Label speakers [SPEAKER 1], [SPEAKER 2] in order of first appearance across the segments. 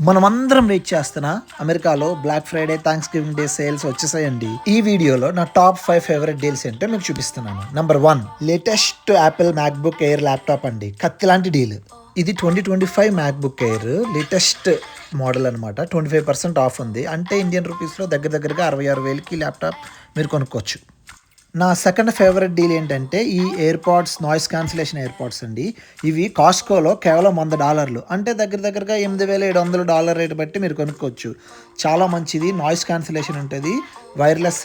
[SPEAKER 1] మనమందరం వెయిట్ చేస్తున్న అమెరికాలో black Friday thanksgiving day sales వచ్చేసాయండి. ఈ వీడియోలో నా టాప్ 5 ఫేవరెట్ డీల్స్ ఏంటో మీకు చూపిస్తున్నాను. Number 1, latest Apple MacBook air laptop అండి. కత్తి లాంటి డీల్. ఇది 2025 మ్యాక్బుక్ ఎయిర్ లేటెస్ట్ మోడల్ అనమాట. 25% ఆఫ్ ఉంది. అంటే ఇండియన్ రూపీస్లో దగ్గరగా 66,000కి ల్యాప్టాప్ మీరు కొనుక్కోవచ్చు. నా సెకండ్ ఫేవరెట్ డీల్ ఏంటంటే ఈ ఎయిర్పాడ్స్, నాయిస్ క్యాన్సిలేషన్ ఎయిర్పాడ్స్ అండి. ఇవి కాస్కోలో కేవలం $100, అంటే దగ్గరగా $8,700 రేటు బట్టి మీరు కొనుక్కోవచ్చు. చాలా మంచిది, నాయిస్ క్యాన్సిలేషన్ ఉంటుంది, వైర్లెస్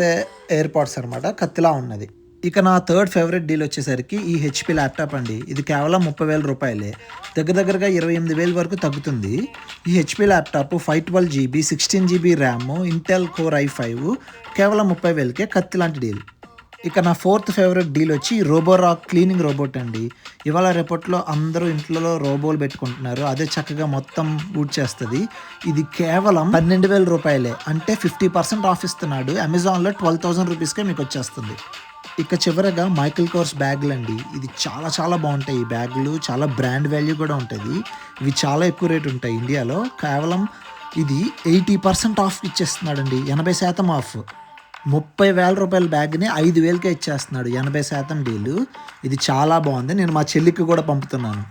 [SPEAKER 1] ఎయిర్పాడ్స్ అనమాట, కత్తిలా ఉన్నది. ఇక నా థర్డ్ ఫేవరెట్ డీల్ వచ్చేసరికి ఈ హెచ్పి ల్యాప్టాప్ అండి. ఇది కేవలం $30,000, దగ్గరగా 28,000 వరకు తగ్గుతుంది. ఈ HP laptop 512GB 16GB RAM, Intel core i5, కేవలం 30,000కే కత్తి లాంటి డీల్. ఇక నా ఫోర్త్ ఫేవరెట్ డీల్ వచ్చి రోబోరాక్ క్లీనింగ్ రోబోట్ అండి. ఇవాళ రేపట్లో అందరూ ఇంట్లో రోబోలు పెట్టుకుంటున్నారు, అదే చక్కగా మొత్తం చేస్తుంది. ఇది కేవలం $12,000, అంటే 50% ఆఫ్ ఇస్తున్నాడు. అమెజాన్లో 12,000 రూపీస్కే మీకు వచ్చేస్తుంది. ఇక చివరగా మైకిల్ కోర్స్ బ్యాగులు అండి. ఇది చాలా బాగుంటాయి. ఈ బ్యాగులు చాలా బ్రాండ్ వాల్యూ కూడా ఉంటుంది. ఇవి చాలా ఎక్కువ రేటు ఉంటాయి ఇండియాలో. కేవలం ఇది 80% ఆఫ్ ఇచ్చేస్తున్నాడండి, 80% ఆఫ్. $30,000 బ్యాగ్ని 5,000కే ఇచ్చేస్తున్నాడు, 80% డీలు. ఇది చాలా బాగుంది. నేను మా చెల్లికి కూడా పంపుతున్నాను.